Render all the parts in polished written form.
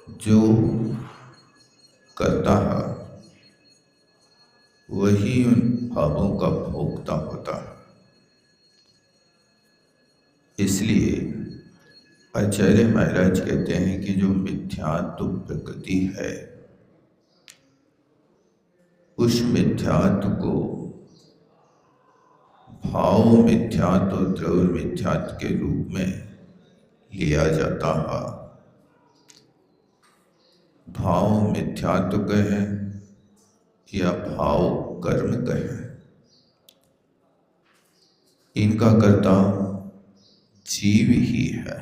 जो करता है वही उन भावों का भोगता होता है। इसलिए आचार्य महाराज कहते हैं कि जो मिथ्यात्व प्रकृति है, उस मिथ्यात्व को भाव मिथ्यात्व और द्रव्य मिथ्यात्व के रूप में लिया जाता है। भाव मिथ्यात्व कहें या भाव कर्म कहें, इनका कर्ता जीव ही है।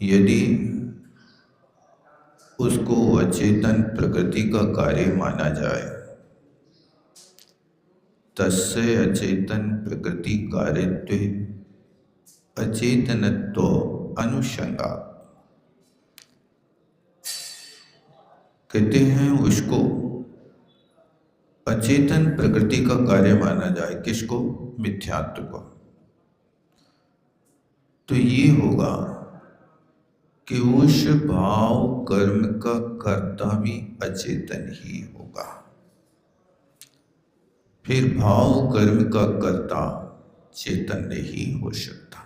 यदि उसको अचेतन प्रकृति का कार्य माना जाए, तस्य अचेतन प्रकृति कार्यत्वे अचेतनत्व अनुषंगा। कहते हैं उसको अचेतन प्रकृति का कार्य माना जाए। किसको? मिथ्यात्व को। तो ये होगा कि उस भाव कर्म का कर्ता भी अचेतन ही होगा। फिर भाव कर्म का कर्ता चेतन नहीं हो सकता।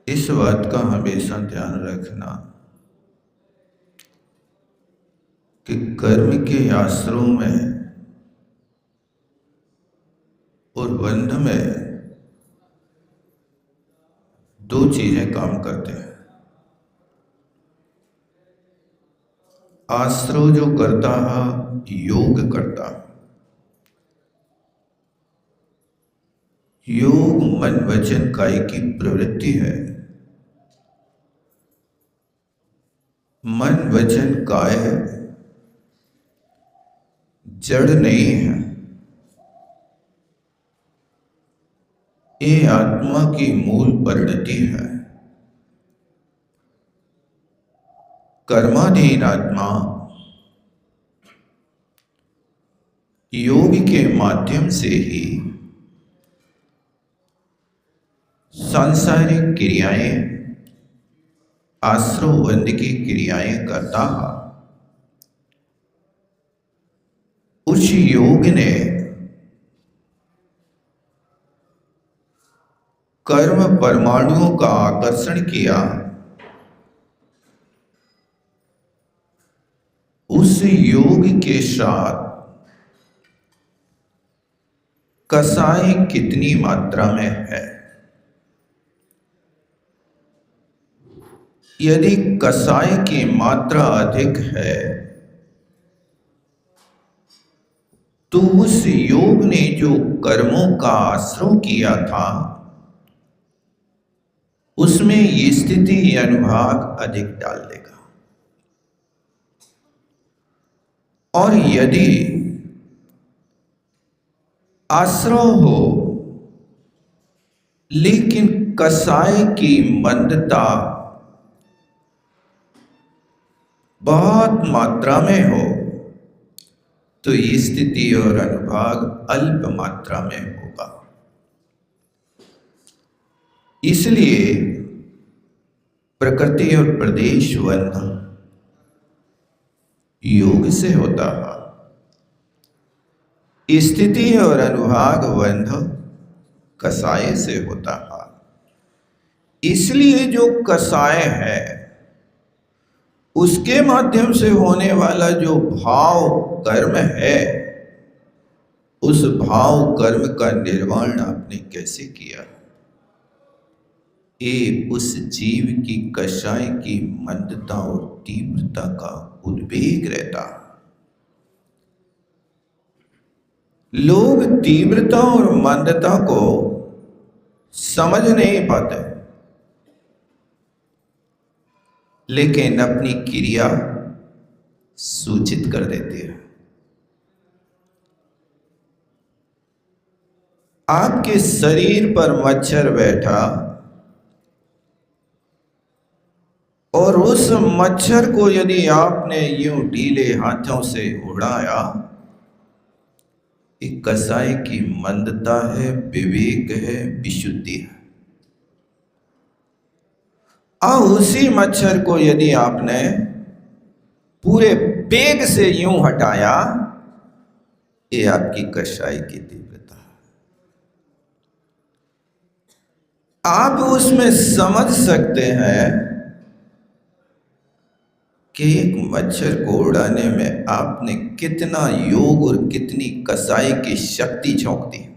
इस बात का हमेशा ध्यान रखना कि कर्म के आश्रम में और बंध में दो चीजें काम करते हैं। आश्रव जो करता है योग करता है। योग मन वचन काय की प्रवृत्ति है। मन वचन काय जड़ नहीं है, ये आत्मा की मूल परिणति है। कर्माधीन आत्मा योग के माध्यम से ही सांसारिक क्रियाएं, आश्रव बंध की क्रियाएं करता है। उस योग ने कर्म परमाणुओं का आकर्षण किया। उस योग के साथ कसाय कितनी मात्रा में है। यदि कसाय की मात्रा अधिक है तो उस योग ने जो कर्मों का आश्रय किया था उसमें ये स्थिति अनुभाग अधिक डाल देगा। और यदि आश्रय हो लेकिन कसाय की मंदता बहुत मात्रा में हो तो ये स्थिति और अनुभाग अल्प मात्रा में होगा। इसलिए प्रकृति और प्रदेश बंध योग से होता है, स्थिति और अनुभाग बंध कसाय से होता है। इसलिए जो कसाय है उसके माध्यम से होने वाला जो भाव कर्म है, उस भाव कर्म का निर्माण आपने कैसे किया, ये उस जीव की कसाय की मंदता और तीव्रता का उद्वेग रहता। लोग तीव्रता और मंदता को समझ नहीं पाते, लेकिन अपनी क्रिया सूचित कर देती है। आपके शरीर पर मच्छर बैठा और उस मच्छर को यदि आपने यूं ढीले हाथों से उड़ाया, एक कसाय की मंदता है, विवेक है, विशुद्धि है। और उसी मच्छर को यदि आपने पूरे बेग से यूं हटाया, ये आपकी कषाय की तीव्रता। आप उसमें समझ सकते हैं कि एक मच्छर को उड़ाने में आपने कितना योग और कितनी कसाई की शक्ति झोंक दी।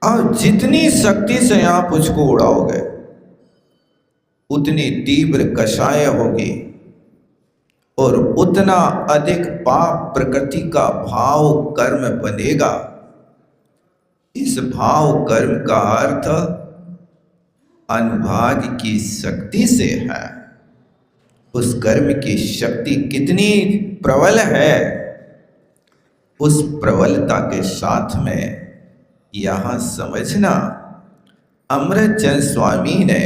और जितनी शक्ति से आप उसको उड़ाओगे उतनी तीव्र कषाय होगी और उतना अधिक पाप प्रकृति का भाव कर्म बनेगा। इस भाव कर्म का अर्थ अनुभाग की शक्ति से है। उस कर्म की शक्ति कितनी प्रबल है, उस प्रबलता के साथ में यहां समझना, अमृतचंद स्वामी ने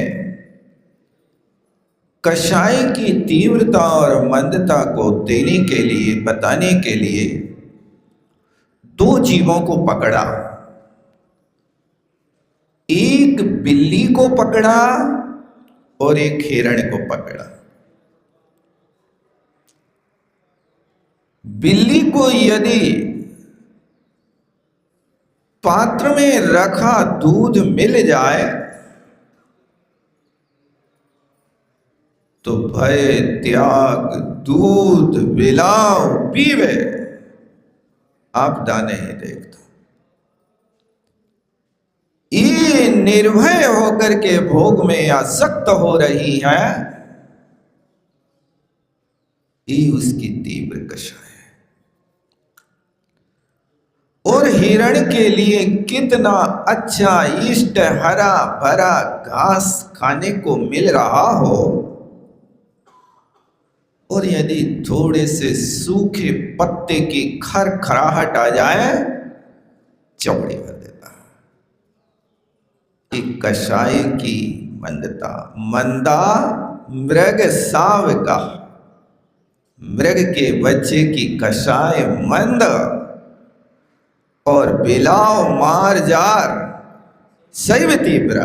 कषाय की तीव्रता और मंदता को देने के लिए, बताने के लिए दो जीवों को पकड़ा। एक बिल्ली को पकड़ा और एक हिरण को पकड़ा। बिल्ली को यदि पात्र में रखा दूध मिल जाए तो भय त्याग दूध बिलाओ पीवे, आपदा नहीं देखता। ये निर्भय होकर के भोग में आसक्त हो रही है, ये उसकी तीव्र कषाय है। और हिरण के लिए कितना अच्छा इष्ट हरा भरा घास खाने को मिल रहा हो, और यदि थोड़े से सूखे पत्ते की खरखराहट आ जाए, चौड़ी कर देता। एक कषाय की मंदता, मंदा मृग साव का, मृग के बच्चे की कषाय मंद और बिलाव मार जार शैव तीव्र,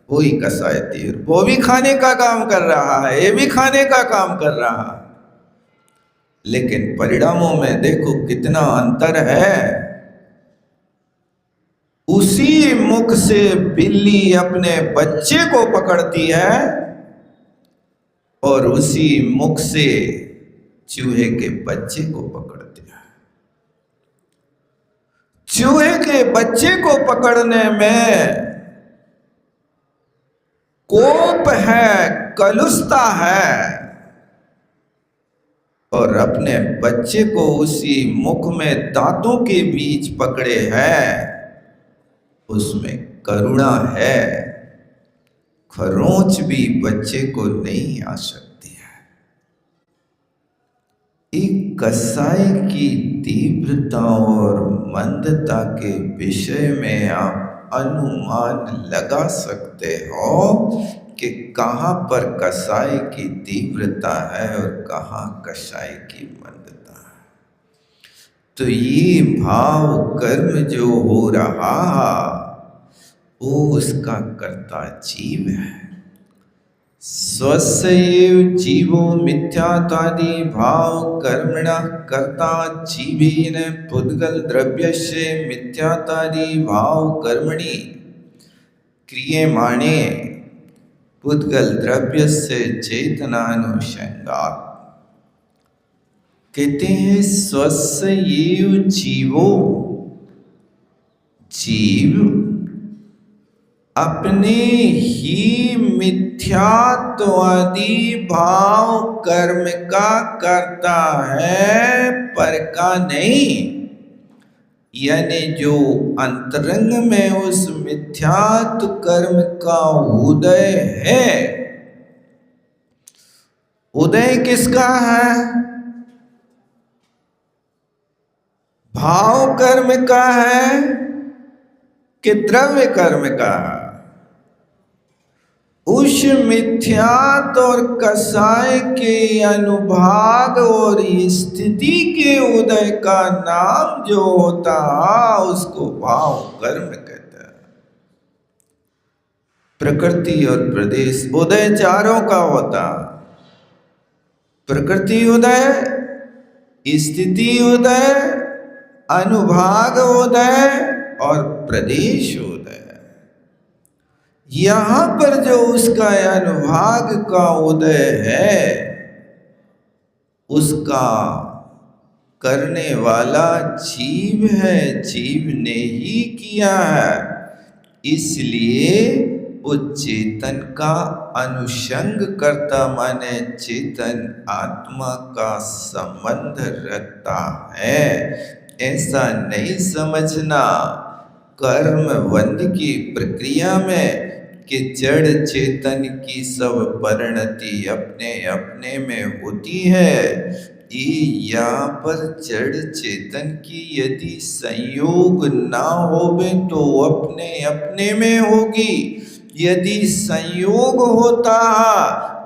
वही कषाय तीव्र। वो भी खाने का काम कर रहा है, ये भी खाने का काम कर रहा है, लेकिन परिणामों में देखो कितना अंतर है। उसी मुख से बिल्ली अपने बच्चे को पकड़ती है और उसी मुख से चूहे के बच्चे को पकड़ती है। चूहे के बच्चे को पकड़ने में कोप है, कलुषता है, और अपने बच्चे को उसी मुख में दांतों के बीच पकड़े है, उसमें करुणा है। खरोंच भी बच्चे को नहीं आ सकती है। एक कसाई की तीव्रता और मंदता के विषय में आप अनुमान लगा सकते हो कि कहाँ पर कसाई की तीव्रता है और कहाँ कसाई की मंदता है। तो ये भाव कर्म जो हो रहा वो उसका कर्ता जीव है। स्वस्यैव जीवो मिथ्यात्वादि भाव कर्मणा कर्ता जीवेन पुद्गल द्रव्यस्य मिथ्यात्वादि भाव कर्मणि क्रियमाणे पुद्गल द्रव्यस्य चेतनानुषंगात्। कहते हैं स्वस्यैव जीवो, जीव अपने ही मिथ्यात्वादी भाव कर्म का करता है, पर का नहीं। यानी जो अंतरंग में उस मिथ्यात्व कर्म का उदय है, उदय किसका है? भाव कर्म का है कि द्रव्य कर्म का है? उस मिथ्यात्व और कसाय के अनुभाग और स्थिति के उदय का नाम जो होता है उसको भाव कर्म कहते हैं। प्रकृति और प्रदेश उदय चारों का होता। प्रकृति उदय, स्थिति उदय, अनुभाग उदय और प्रदेश उदय। यहां पर जो उसका अनुभाग का उदय है, उसका करने वाला जीव है, जीव ने ही किया है। इसलिए वो चेतन का अनुषंग करता, माने चेतन आत्मा का संबंध रखता है। ऐसा नहीं समझना कर्म बंध की प्रक्रिया में कि जड़ चेतन की सब परिणति अपने अपने में होती है। यहाँ पर जड़ चेतन की यदि संयोग ना होवे तो अपने अपने में होगी। यदि संयोग होता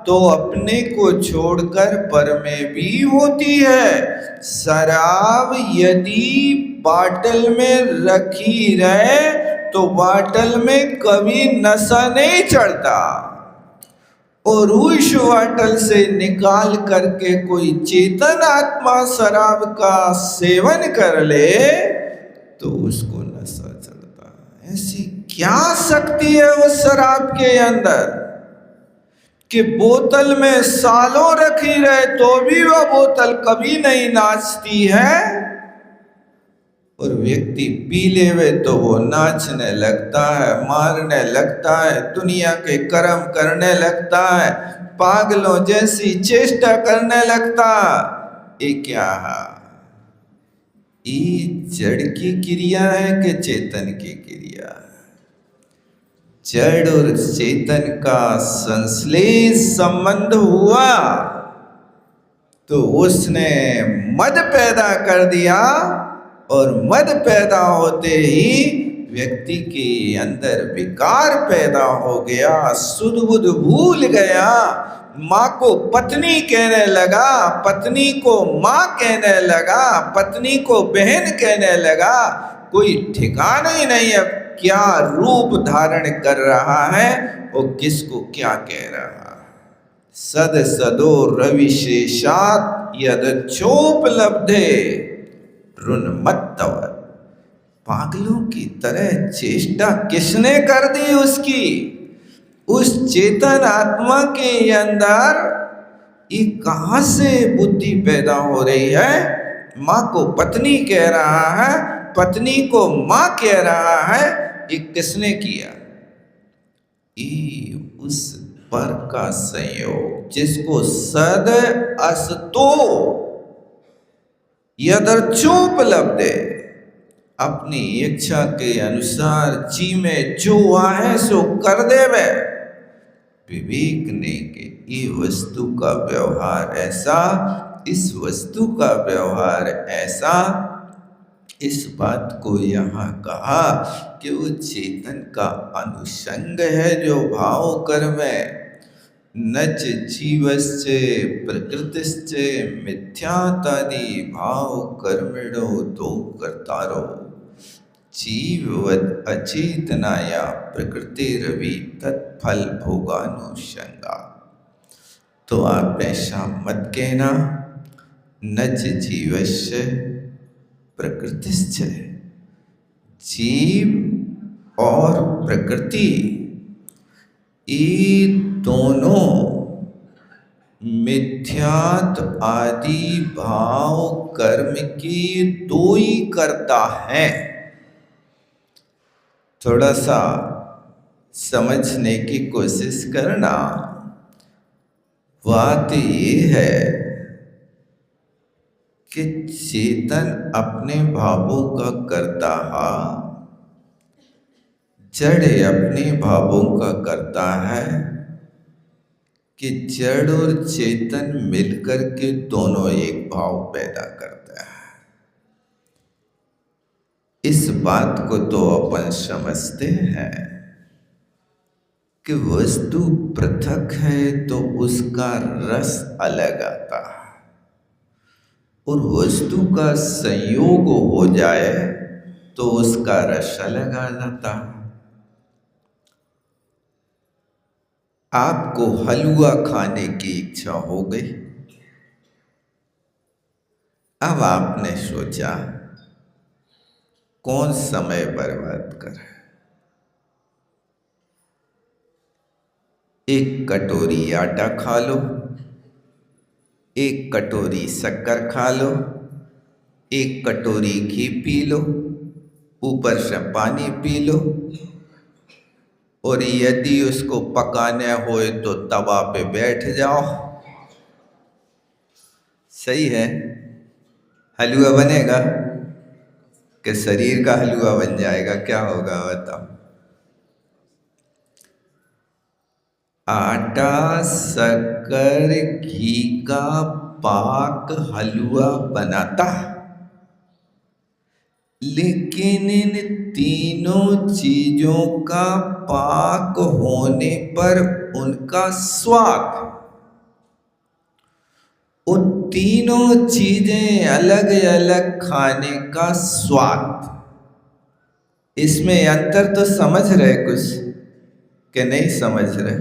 तो अपने को छोड़कर पर में भी होती है। शराब यदि बाटल में रखी रहे तो बाटल में कभी नशा नहीं चढ़ता, और उस बाटल से निकाल करके कोई चेतन आत्मा शराब का सेवन कर ले तो उसको नशा चढ़ता है। ऐसी क्या शक्ति है उस शराब के अंदर कि बोतल में सालों रखी रहे तो भी वह बोतल कभी नहीं नाचती है, और व्यक्ति पी लेवे तो वो नाचने लगता है, मारने लगता है, दुनिया के कर्म करने लगता है, पागलों जैसी चेष्टा करने लगता। ये क्या है? ये जड़ की क्रिया है कि चेतन की क्रिया? जड़ और चेतन का संश्लेष संबंध हुआ तो उसने मद पैदा कर दिया, और मद पैदा होते ही व्यक्ति के अंदर विकार पैदा हो गया, सुध बुध भूल गया, माँ को पत्नी कहने लगा, पत्नी को माँ कहने लगा, पत्नी को बहन कहने लगा। कोई ठिकाना ही नहीं है क्या रूप धारण कर रहा है और किसको क्या कह रहा है। सद सदो रविशेषात् यदक्षोपलब्धे रुन्मत्तवत्। पागलों की तरह चेष्टा किसने कर दी उसकी? उस चेतन आत्मा के अंदर ये कहां से बुद्धि पैदा हो रही है? माँ को पत्नी कह रहा है, पत्नी को माँ कह रहा है, ये किसने किया? ये उस पर का संयोग जिसको सद असतो यदर्थोपलब्धे, अपनी इच्छा के अनुसार जी में जो आए सो कर देवे। विवेक ने कि ये वस्तु का व्यवहार ऐसा, इस वस्तु का व्यवहार ऐसा। इस बात को यहाँ कहा कि वो चेतन का अनुषंग है जो भाव कर्म है। नच जीवस्य प्रकृतिश्च मिथ्यातादि भाव कर्मिणो दो कर्तारो जीववद अचेतनाया प्रकृतिरवि तत्फल भोगानुषंगा। तो आप ऐसा मत कहना, नच जीवस्य प्रकृतिश्च, जीव और प्रकृति ये दोनों मिथ्यात आदि भाव कर्म की दो ही करता है। थोड़ा सा समझने की कोशिश करना। बात ये है कि चेतन अपने भावों का करता है, जड़ अपने भावों का करता है, कि जड़ और चेतन मिलकर के दोनों एक भाव पैदा करता है। इस बात को तो अपन समझते हैं कि वस्तु पृथक है तो उसका रस अलग आता है, और वस्तु का संयोग हो जाए तो उसका रस अलग आ जाता है। आपको हलवा खाने की इच्छा हो गई। अब आपने सोचा कौन समय बर्बाद करे, एक कटोरी आटा खा लो, एक कटोरी शक्कर खा लो, एक कटोरी घी पी लो, ऊपर से पानी पी लो, और यदि उसको पकाने होए तो तवा पे बैठ जाओ। सही है? हलवा बनेगा कि शरीर का हलवा बन जाएगा? क्या होगा बताओ? आटा, शक्कर, घी का पाक हलवा बनाता है, लेकिन इन तीनों चीजों का पाक होने पर उनका स्वाद, वो तीनों चीजें अलग अलग खाने का स्वाद, इसमें अंतर तो समझ रहे कुछ कि नहीं समझ रहे?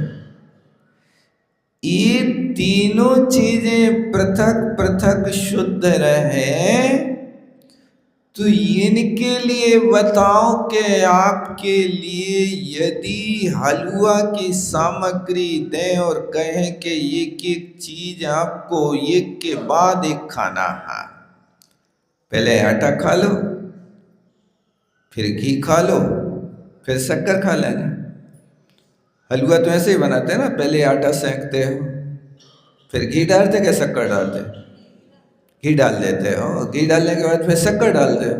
ये तीनों चीजें पृथक पृथक शुद्ध रहे तो इनके लिए बताओ कि आपके लिए यदि हलवा की सामग्री दें और कहें कि एक एक चीज आपको एक के बाद एक खाना है, पहले आटा खा लो, फिर घी खा लो, फिर शक्कर खा लेना। हलवा तो ऐसे ही बनाते हैं ना, पहले आटा सेंकते हो, फिर घी डालते कि शक्कर डालते? घी डाल देते हो, घी डालने के बाद फिर शक्कर डालते हो।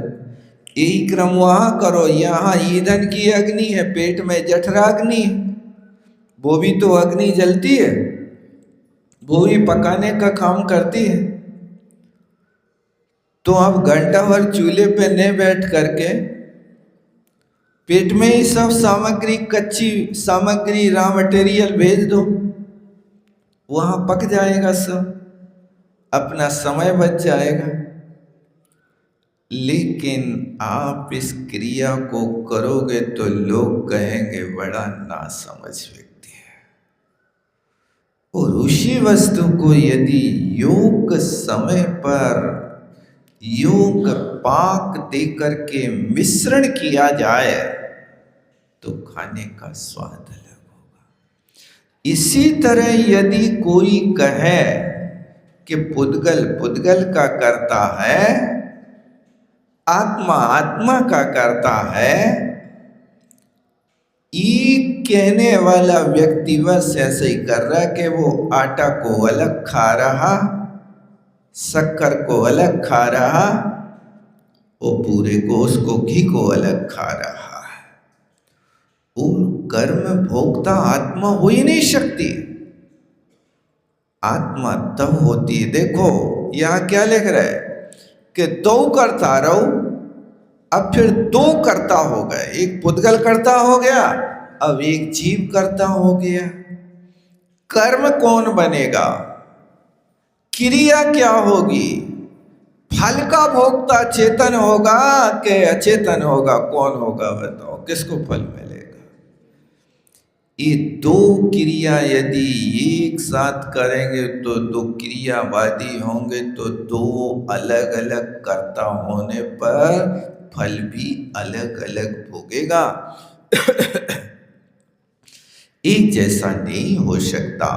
यही क्रम वहां करो। यहाँ ईंधन की अग्नि है, पेट में जठराग्नि है, वो भी तो अग्नि जलती है, वो भी पकाने का काम करती है। तो आप घंटा भर चूल्हे पे न बैठ करके पेट में ही सब सामग्री, कच्ची सामग्री, रॉ मटेरियल भेज दो, वहां पक जाएगा सब, अपना समय बच जाएगा। लेकिन आप इस क्रिया को करोगे तो लोग कहेंगे बड़ा नासमझ व्यक्ति है। और उसी वस्तु को यदि योग समय पर योग पाक देकर के मिश्रण किया जाए तो खाने का स्वाद अलग होगा। इसी तरह यदि कोई कहे कि पुद्गल पुद्गल का करता है, आत्मा आत्मा का करता है, ये कहने वाला व्यक्ति बस ऐसे ही कर रहा है कि वो आटा को अलग खा रहा, शक्कर को अलग खा रहा, वो पूरे गोश्त को, घी को अलग खा रहा है। वो कर्म भोक्ता आत्मा हो ही नहीं सकती। आत्मा तब होती है, देखो यहां क्या लिख रहा है कि दो करता रहो, अब फिर दो करता हो गए, एक पुद्गल करता हो गया, अब एक जीव करता हो गया। कर्म कौन बनेगा? क्रिया क्या होगी? फल का भोक्ता चेतन होगा कि अचेतन होगा? कौन होगा बताओ, किसको फल मिलेगा? ये दो क्रिया यदि एक साथ करेंगे तो दो क्रियावादी होंगे, तो दो अलग अलग कर्ता होने पर फल भी अलग अलग भोगेगा। एक जैसा नहीं हो सकता।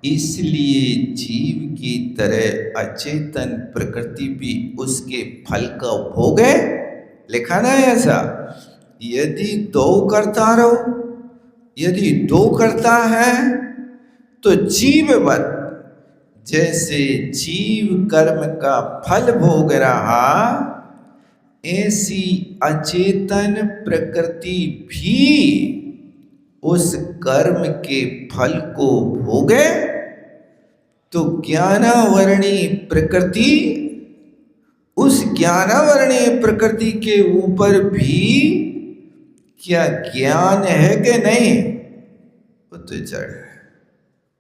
इसलिए जीव की तरह अचेतन प्रकृति भी उसके फल का भोगे। लिखा ना है ऐसा? यदि दो करता रहो, यदि दो करता है तो जीववत, जैसे जीव कर्म का फल भोग रहा, ऐसी अचेतन प्रकृति भी उस कर्म के फल को भोगे। तो ज्ञानावरणी प्रकृति, उस ज्ञानावरणी प्रकृति के ऊपर भी क्या ज्ञान है कि नहीं? वो तो जड़ है,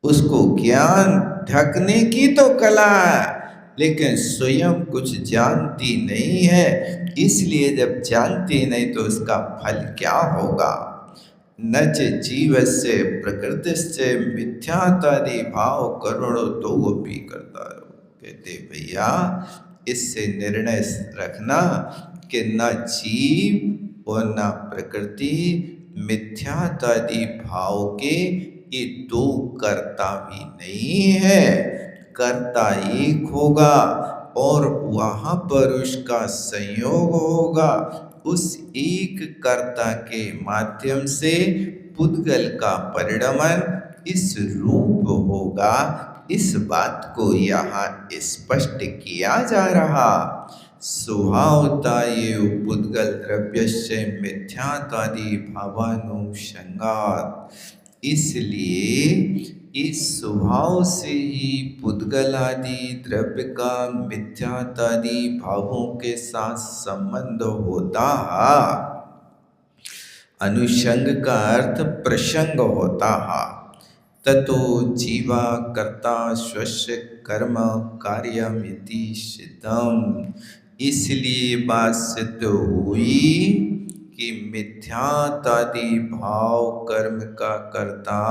उसको ज्ञान ढकने की तो कला है, लेकिन स्वयं कुछ जानती नहीं है। इसलिए जब जानती नहीं तो उसका फल क्या होगा? न च जीवस्य प्रकृतिश्च मिथ्यात्वादि भाव करुणो तो भी करता रहो। कहते भैया इससे निर्णय रखना कि न जीव और न प्रकृति मिथ्यात्वादि भाव के ये दो कर्ता भी नहीं है, कर्ता एक होगा और वहाँ पर उसका संयोग होगा। उस एक कर्ता के माध्यम से पुद्गल का परिणमन इस रूप होगा। इस बात को यहाँ स्पष्ट किया जा रहा। स्वभावता ये पुद्गल द्रव्यस्य मिथ्यात्वादि भावानुसंगात, इसलिए इस स्वभाव से ही पुद्गल आदि द्रव्य का मिथ्यात्वादि भावों के साथ संबंध होता है। अनुषंग का अर्थ प्रसंग होता है। ततो जीवा कर्ता स्वस्य कर्म कार्यमिति सिद्धम, इसलिए बात सिद्ध हुई कि मिथ्यात्वादि भाव कर्म का कर्ता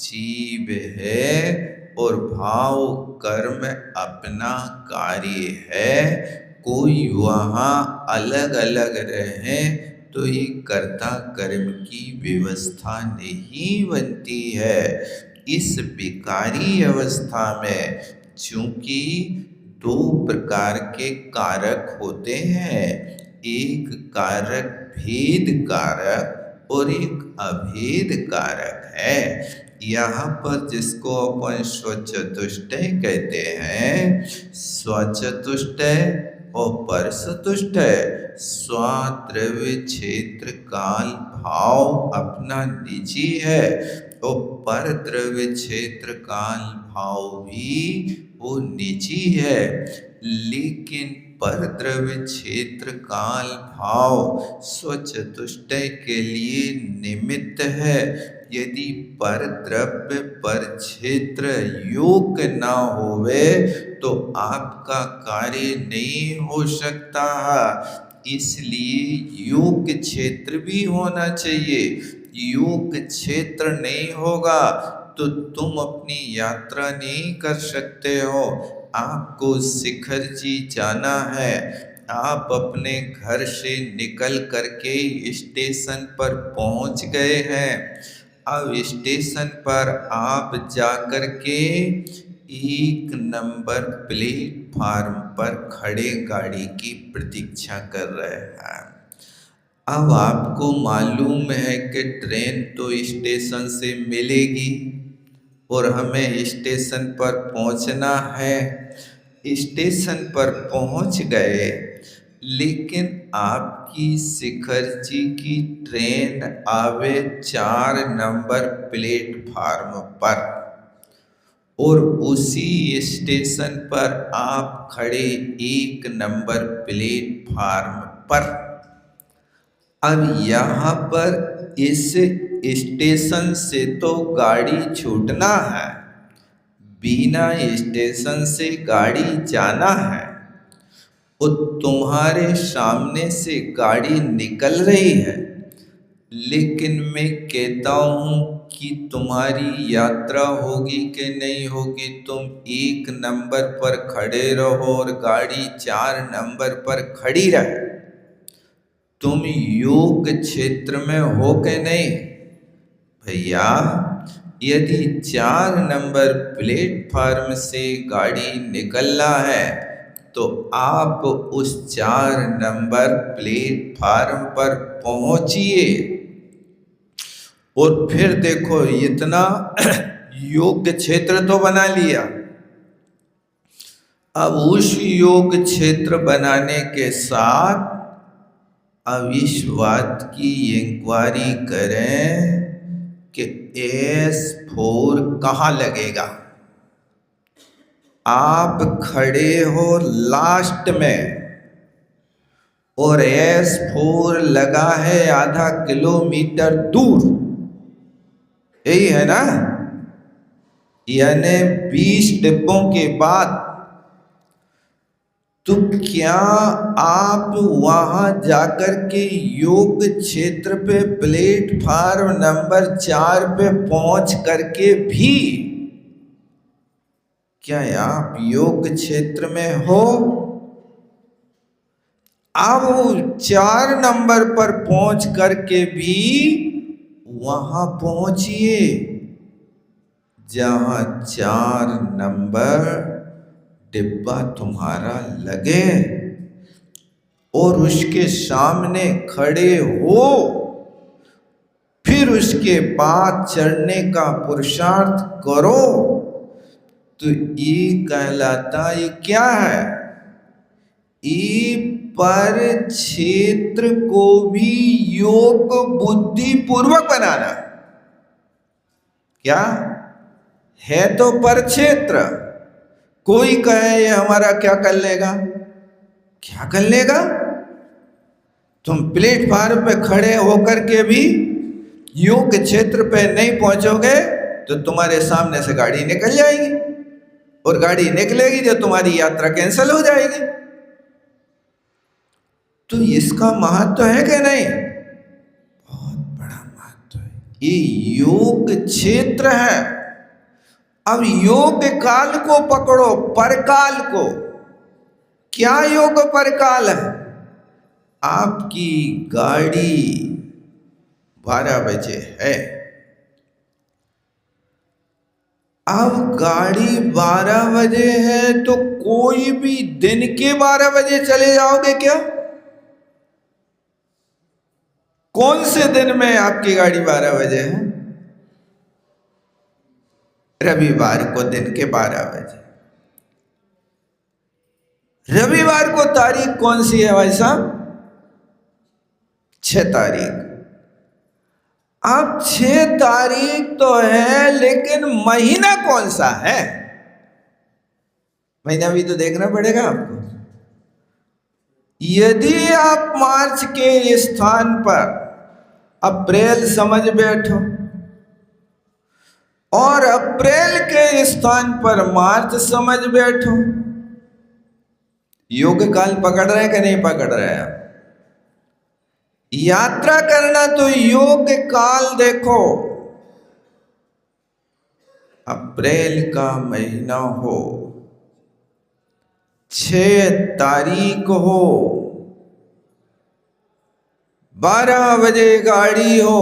जीव है और भाव कर्म अपना कार्य है। कोई वहाँ अलग अलग रहे तो ये कर्ता कर्म की व्यवस्था नहीं बनती है। इस विकारी अवस्था में चूंकि दो प्रकार के कारक होते हैं, एक कारक भेद कारक और एक अभेद कारक है। यहाँ पर जिसको अपन स्वचतुष्टय कहते हैं, स्वचतुष्टय और परचतुष्टय, स्वाद्रव्य क्षेत्र काल भाव अपना निजी है और पर द्रव्य क्षेत्र काल भाव भी वो निजी है। लेकिन पर द्रव्य क्षेत्र काल भाव स्वचतुष्टय के लिए निमित्त है। यदि पर द्रव्य पर क्षेत्र योग ना होवे तो आपका कार्य नहीं हो सकता है। इसलिए योग क्षेत्र भी होना चाहिए। योग क्षेत्र नहीं होगा तो तुम अपनी यात्रा नहीं कर सकते हो। आपको शिखर जी जाना है, आप अपने घर से निकल करके स्टेशन पर पहुंच गए हैं। अब स्टेशन पर आप जाकर के 1 नंबर प्लेटफार्म पर खड़े गाड़ी की प्रतीक्षा कर रहे हैं। अब आपको मालूम है कि ट्रेन तो स्टेशन से मिलेगी और हमें स्टेशन पर पहुंचना है। स्टेशन पर पहुंच गए, लेकिन आपकी शिखर जी की ट्रेन आवे 4 नंबर प्लेटफार्म पर और उसी स्टेशन पर आप खड़े 1 नंबर प्लेटफार्म पर। अब यहाँ पर इस स्टेशन से तो गाड़ी छूटना है, बिना स्टेशन से गाड़ी जाना है और तुम्हारे सामने से गाड़ी निकल रही है। लेकिन मैं कहता हूँ कि तुम्हारी यात्रा होगी कि नहीं होगी, तुम 1 नंबर पर खड़े रहो और गाड़ी 4 नंबर पर खड़ी रहे। तुम योग क्षेत्र में हो के नहीं भैया। यदि 4 नंबर प्लेटफार्म से गाड़ी निकलना है तो आप उस 4 नंबर प्लेटफार्म पर पहुंचिए और फिर देखो इतना योग क्षेत्र तो बना लिया। अब उस योग क्षेत्र बनाने के साथ अब इस बात की इंक्वायरी करें कि S4 कहाँ लगेगा। आप खड़े हो लास्ट में और S4 लगा है आधा किलोमीटर दूर, यही है ना। यानी 20 डिब्बों के बाद तो क्या आप वहां जाकर के योग क्षेत्र पे प्लेटफार्म नंबर 4 पे पहुंच करके भी क्या आप योग क्षेत्र में हो? अब 4 नंबर पर पहुंच करके भी वहां पहुंचिए जहां 4 नंबर डिब्बा तुम्हारा लगे और उसके सामने खड़े हो, फिर उसके बाद चढ़ने का पुरुषार्थ करो। तो ये कहलाता ये क्या है? ये पर क्षेत्र को भी योग बुद्धि पूर्वक बनाना। क्या है? तो पर क्षेत्र कोई कहे ये हमारा क्या कर लेगा, क्या कर लेगा? तुम प्लेटफार्म पे खड़े होकर के भी योग क्षेत्र पे नहीं पहुंचोगे तो तुम्हारे सामने से गाड़ी निकल जाएगी, और गाड़ी निकलेगी जो तुम्हारी यात्रा कैंसिल हो जाएगी। तो इसका महत्व है कि नहीं? बहुत बड़ा महत्व है। ये योग क्षेत्र है। अब योग काल को पकड़ो, परकाल को। क्या योग परकाल है? आपकी गाड़ी 12 बजे है। अब गाड़ी 12 बजे है तो कोई भी दिन के 12 बजे चले जाओगे क्या? कौन से दिन में आपकी गाड़ी 12 बजे है? रविवार को दिन के 12 बजे। रविवार को तारीख कौन सी है भाई साहब? 6 तारीख। अब 6 तारीख तो है, लेकिन महीना कौन सा है? महीना भी तो देखना पड़ेगा आपको। यदि आप मार्च के स्थान पर अप्रैल समझ बैठो और अप्रैल के स्थान पर मार्च समझ बैठो, योग काल पकड़ रहे हैं कि नहीं पकड़ रहे हैं? यात्रा करना तो योग काल देखो। अप्रैल का महीना हो, 6 तारीख हो, 12 बजे गाड़ी हो।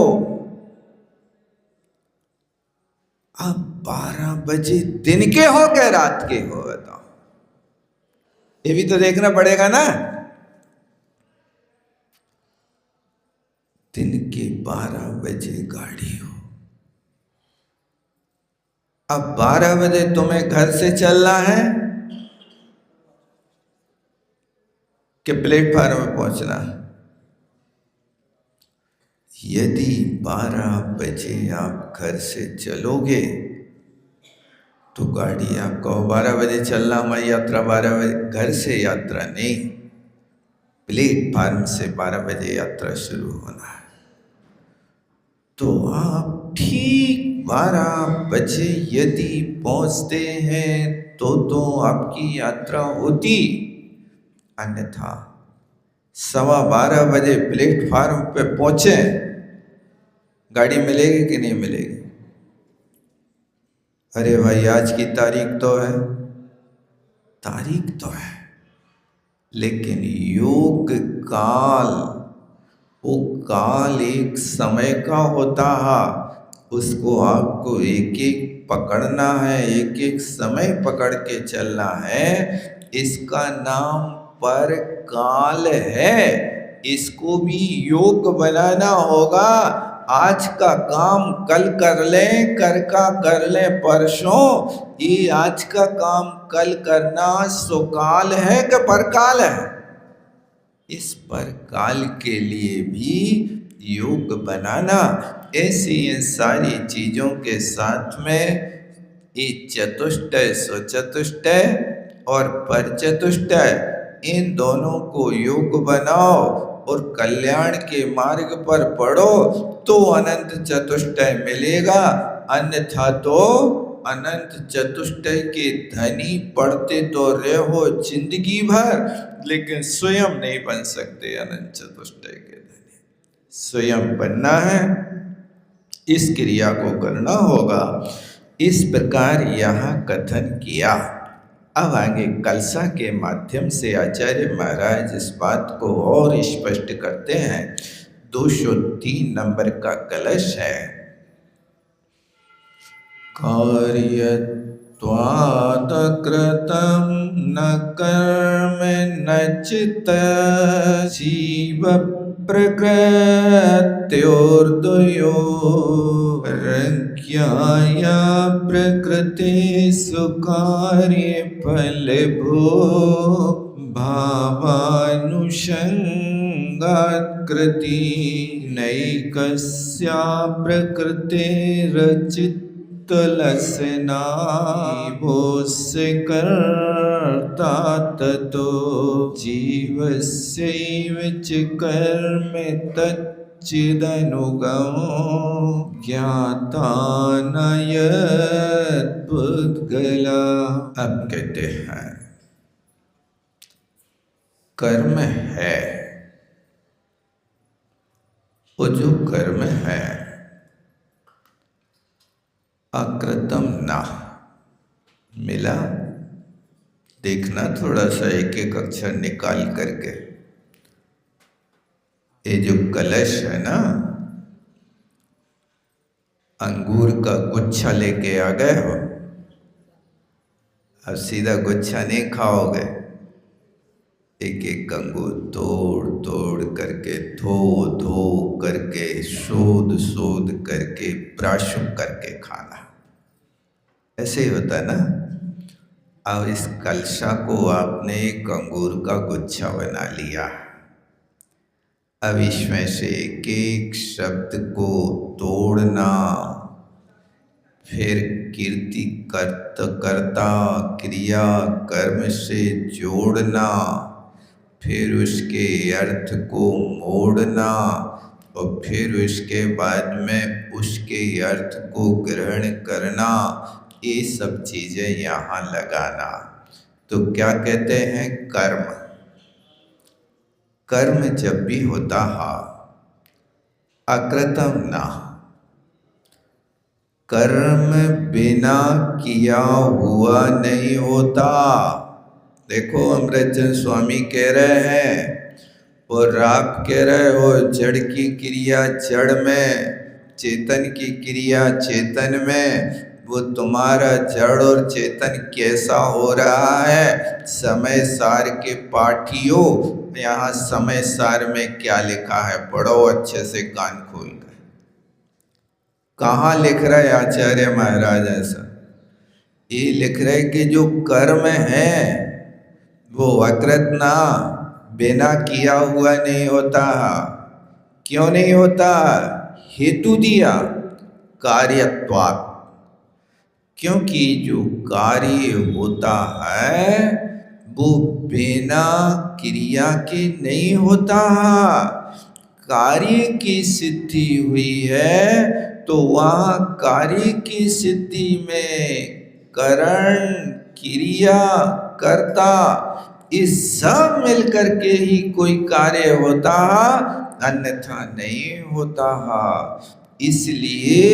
अब 12 बजे दिन के हो क्या रात के हो बताओ? ये भी तो देखना पड़ेगा ना। दिन के 12 बजे गाड़ी हो। अब 12 बजे तुम्हें घर से चलना है कि प्लेटफार्म में पहुंचना है? यदि 12 बजे आप घर से चलोगे तो गाड़ी आपको 12 बजे चलना, हमारी यात्रा 12 बजे, घर से यात्रा नहीं, प्लेटफार्म से 12 बजे यात्रा शुरू होना है। तो आप ठीक 12 बजे यदि पहुंचते हैं तो आपकी यात्रा होती, अन्यथा 12:15 बजे प्लेटफार्म पे पहुंचे, गाड़ी मिलेगी कि नहीं मिलेगी? अरे भाई आज की तारीख तो है, तारीख तो है, लेकिन योग काल, वो काल एक समय का होता है, उसको आपको एक एक पकड़ना है, एक एक समय पकड़ के चलना है। इसका नाम पर काल है। इसको भी योग बनाना होगा। आज का काम कल कर लें, कर लें परसों। ये आज का काम कल करना सुकाल है कि परकाल है? इस परकाल के लिए भी योग बनाना। ऐसी इन सारी चीजों के साथ में ये चतुष्टय, स्वचतुष्टय और परचतुष्टय, इन दोनों को योग बनाओ और कल्याण के मार्ग पर पढ़ो तो अनंत चतुष्टय मिलेगा, अनंत चतुष्टय के धनी पढ़ते तो रहो जिंदगी भर, लेकिन स्वयं नहीं बन सकते अनंत चतुष्टय के धनी। स्वयं बनना है, इस क्रिया को करना होगा। इस प्रकार यहाँ कथन किया। अब आगे कलशा के माध्यम से आचार्य महाराज इस बात को और स्पष्ट करते हैं। 203 नंबर का कलश है। कार्यत्वात् कृतं न कर्म न चित् जीव प्रकृत्योर्द्वयो प्रज्ञाया प्रकृते सुकार्य फलभो भावानुषंगात् कृति नैकस्या प्रकृतेरचित् लसना भोस्य कर्ता ततो जीवस्यैव च कर्म तच्चिदनुगमो ज्ञाता न यद्भुद्गला। अब कहते हैं कर्म है, वो जो कर्म है अकृतम ना मिला। देखना थोड़ा सा एक एक अक्षर निकाल करके। ये जो कलश है ना, अंगूर का गुच्छा लेके आ गए हो, अब सीधा गुच्छा नहीं खाओगे, एक एक अंगूर तोड़ तोड़ करके, धो धो करके, शोध शोध करके, प्राशुक करके खाना। ऐसे ही होता है ना। अब इस कलशा को आपने एक अंगूर का गुच्छा बना लिया। अब इसमें से एक एक शब्द को तोड़ना, फिर कीर्ति कर्ता क्रिया कर्म से जोड़ना, फिर उसके अर्थ को मोड़ना, और फिर उसके बाद में उसके अर्थ को ग्रहण करना, ये सब चीजें यहाँ लगाना। तो क्या कहते हैं? कर्म। कर्म जब भी होता है अकृतम ना, कर्म बिना किया हुआ नहीं होता। देखो अमृतचंद स्वामी कह रहे हैं और आप कह रहे हो जड़ की क्रिया जड़ में, चेतन की क्रिया चेतन में। वो तुम्हारा जड़ और चेतन कैसा हो रहा है? समय सार के पाठियों, यहाँ समय सार में क्या लिखा है? पढ़ो अच्छे से कान खोल कर। कहाँ लिख रहा है आचार्य महाराज ऐसा? ये लिख रहे कि जो कर्म है वो अकृत ना, बिना किया हुआ नहीं होता। क्यों नहीं होता? हेतु दिया, कार्यत्वात्। क्योंकि जो कार्य होता है वो बिना क्रिया के नहीं होता। कार्य की सिद्धि हुई है तो वहाँ कार्य की सिद्धि में करण क्रिया कर्ता इस सब मिलकर के ही कोई कार्य होता, अन्यथा नहीं होता। इसलिए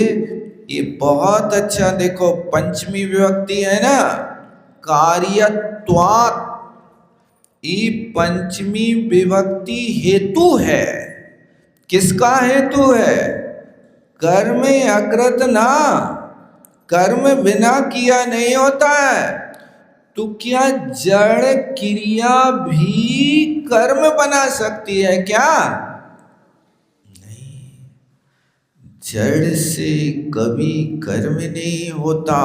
ये बहुत अच्छा देखो, पंचमी विभक्ति है ना, कार्यत्वात्। ये पंचमी विभक्ति हेतु है। किसका हेतु है? कर्म अकृत ना, कर्म बिना किया नहीं होता है। तो क्या जड़ क्रिया भी कर्म बना सकती है क्या? नहीं, जड़ से कभी कर्म नहीं होता।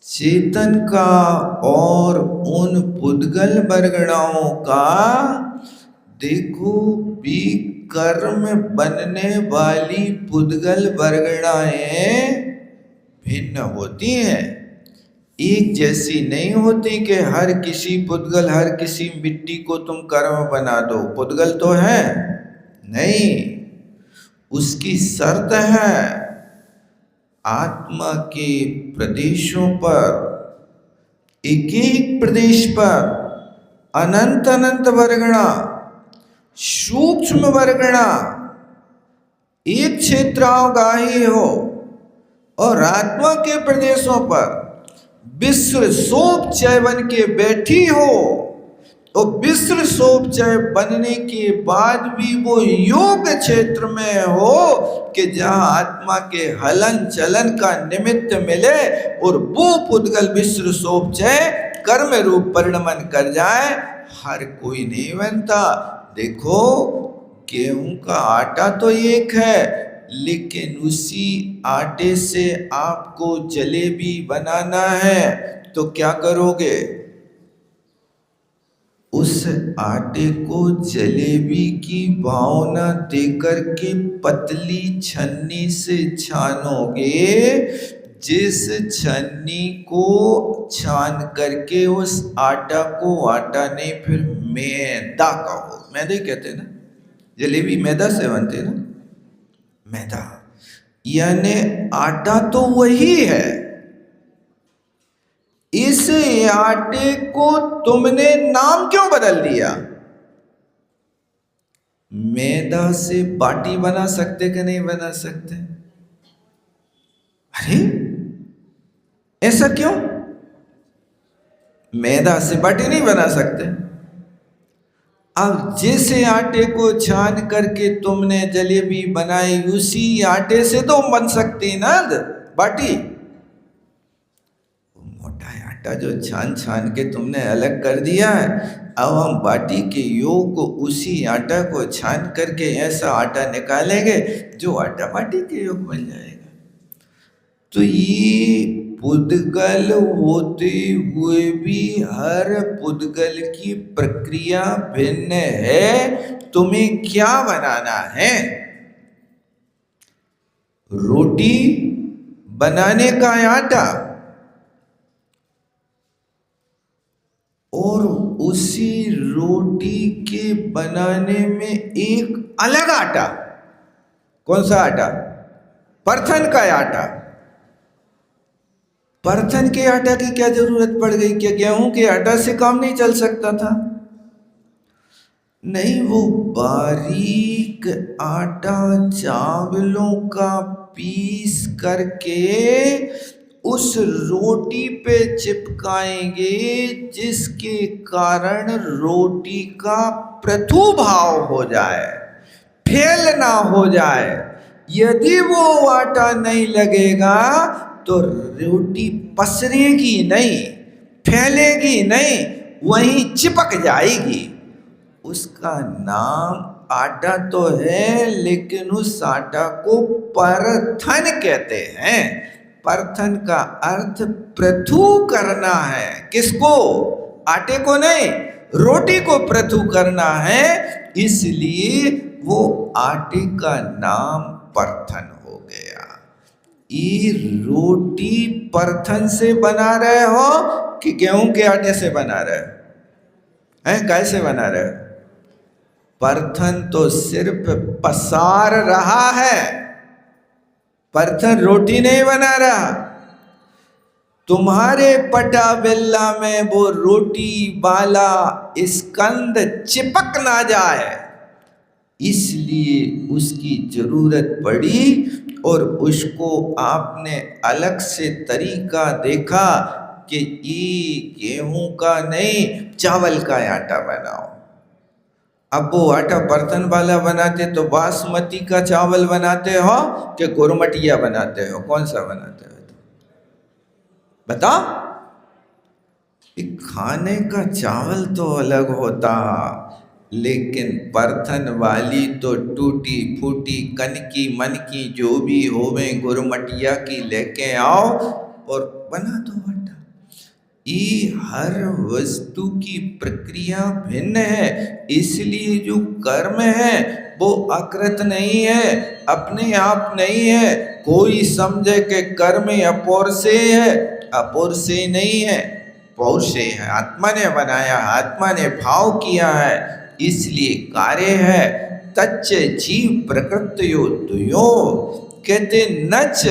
चेतन का और उन पुद्गल वर्गणाओं का देखो भी कर्म बनने वाली पुद्गल वर्गणाएं भिन्न होती हैं, एक जैसी नहीं होती कि हर किसी पुद्गल, हर किसी मिट्टी को तुम कर्म बना दो। पुद्गल तो है नहीं, उसकी शर्त है आत्मा के प्रदेशों पर, एक एक प्रदेश पर अनंत अनंत वर्गणा, सूक्ष्म वर्गणा एक क्षेत्रावगाही हो, और आत्मा के प्रदेशों पर विश्व सोपचय बन के बैठी हो, और विश्व सोपचय बनने के बाद भी वो योग क्षेत्र में हो कि जहाँ आत्मा के हलन चलन का निमित्त मिले, और वो पुद्गल विश्व सोपचय कर्म रूप परिणमन कर जाए। हर कोई नहीं बनता। देखो, गेहूं का आटा तो एक है, लेकिन उसी आटे से आपको जलेबी बनाना है, तो क्या करोगे? उस आटे को जलेबी की भावना देकर के पतली छन्नी से छानोगे, जिस छन्नी को छान करके उस आटा को आटा नहीं फिर मैदा कहो। मैदे कहते हैं ना, जलेबी मैदा से बनते हैं ना, मैदा यानी आटा तो वही है। इस आटे को तुमने नाम क्यों बदल दिया? मैदा से बाटी बना सकते कि नहीं बना सकते? अरे ऐसा क्यों? मैदा से बाटी नहीं बना सकते। अब जिस आटे को छान करके तुमने जलेबी बनाई, उसी आटे से तो बन सकती ना बाटी। मोटा आटा जो छान छान के तुमने अलग कर दिया है, अब हम बाटी के योग को, उसी आटा को छान करके ऐसा आटा निकालेंगे जो आटा बाटी के योग बन जाएगा। तो ये पुद्गल होते हुए भी हर पुद्गल की प्रक्रिया भिन्न है। तुम्हें क्या बनाना है? रोटी बनाने का आटा, और उसी रोटी के बनाने में एक अलग आटा। कौन सा आटा? परथन का आटा। परथन के आटा की क्या जरूरत पड़ गई? क्या गेहूं के आटा से काम नहीं चल सकता था? नहीं, वो बारीक आटा चावलों का पीस करके उस रोटी पे चिपकाएंगे, जिसके कारण रोटी का प्रथुभाव हो जाए, फेल ना हो जाए। यदि वो आटा नहीं लगेगा तो रोटी पसरेगी नहीं, फैलेगी नहीं, वहीं चिपक जाएगी। उसका नाम आटा तो है, लेकिन उस आटा को परथन कहते हैं। परथन का अर्थ प्रथु करना है। किसको? आटे को नहीं, रोटी को प्रथु करना है। इसलिए वो आटे का नाम परथन हो गया। ये रोटी परथन से बना रहे हो कि गेहूं के आटे से बना रहे हैं? कैसे बना रहे हो? परथन तो सिर्फ पसार रहा है, परथन रोटी नहीं बना रहा। तुम्हारे पटा बिल्ला में वो रोटी वाला स्कंद चिपक ना जाए, इसलिए उसकी जरूरत पड़ी, और उसको आपने अलग से तरीका देखा कि ये गेहूं का नहीं, चावल का आटा बनाओ। अब वो आटा बर्तन वाला बनाते तो बासमती का चावल बनाते हो कि गुरमटिया बनाते हो? कौन सा बनाते हो? बताओ। खाने का चावल तो अलग होता, लेकिन बर्तन वाली तो टूटी फूटी कनकी मन की जो भी होवे गुरमटिया की लेके आओ और बना दो आटा। ये हर वस्तु की प्रक्रिया भिन्न है, इसलिए जो कर्म है वो अकृत नहीं है, अपने आप नहीं है। कोई समझे कि कर्म अपोर से है, अपोर से नहीं है, पौर से है। आत्मा ने बनाया, आत्मा ने भाव किया है, इसलिए कार्य है। तच्च जीव प्रकृतियो द्वयो कहते नच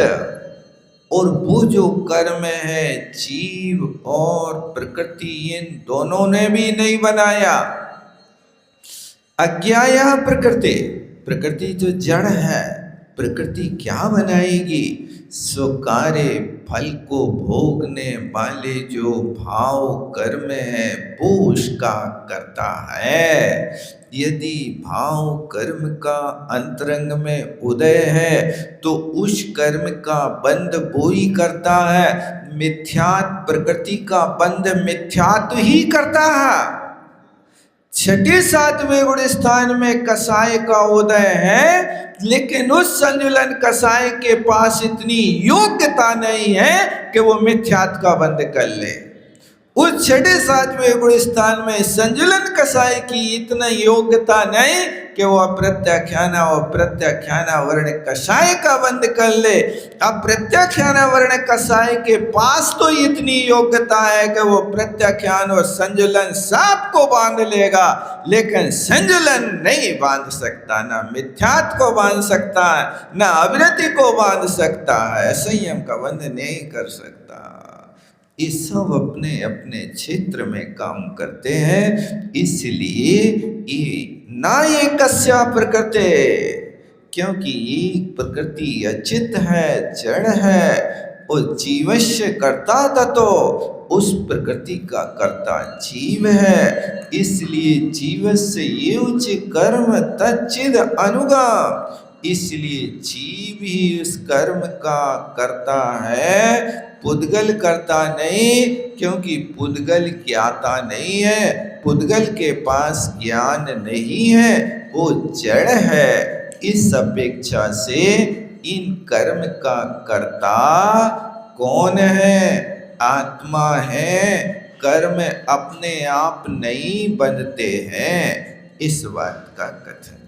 और वो जो कर्म है जीव और प्रकृति इन दोनों ने भी नहीं बनाया। अज्ञाया प्रकृति, प्रकृति जो जड़ है, प्रकृति क्या बनाएगी? स्वकार्य फल को भोगने वाले जो भाव कर्म है वो उसका करता है। यदि भाव कर्म का अंतरंग में उदय है तो उस कर्म का बंध वो ही करता है। मिथ्यात्व प्रकृति का बंध मिथ्यात्व ही करता है। छठे सातवें गुण स्थान में कसाय का उदय है, लेकिन उस संजुलन कसाय के पास इतनी योग्यता नहीं है कि वो मिथ्यात्व का बंध कर ले। उस छठे सातवें गुण स्थान में संजुलन कसाय की इतना योग्यता नहीं कि वो अप्रत्याख्यान वर्ण कसाय का बंध कर ले। अप्रत्याख्यान वर्ण कसाय के पास तो इतनी योग्यता है कि वो प्रत्याख्यान और संजुलन सबको बांध लेगा, लेकिन संजुलन नहीं बांध सकता, ना मिथ्यात्व को बांध सकता है, ना अविरति को बांध सकता है, संयम का बंध नहीं कर सकता। ये सब अपने अपने क्षेत्र में काम करते हैं, इसलिए ये ना ये कस्या प्रकृति, क्योंकि ये प्रकृति अचित है, जड़ है और जीवस्य कर्ता ततो, उस प्रकृति का कर्ता जीव है। इसलिए जीवस्य ये उच्च कर्म तच्चिद अनुगाम, इसलिए जीव ही उस कर्म का करता है, पुद्गल करता नहीं, क्योंकि पुद्गल ज्ञाता नहीं है, पुद्गल के पास ज्ञान नहीं है, वो जड़ है। इस अपेक्षा से इन कर्म का कर्ता कौन है? आत्मा है। कर्म अपने आप नहीं बनते हैं, इस बात का कथन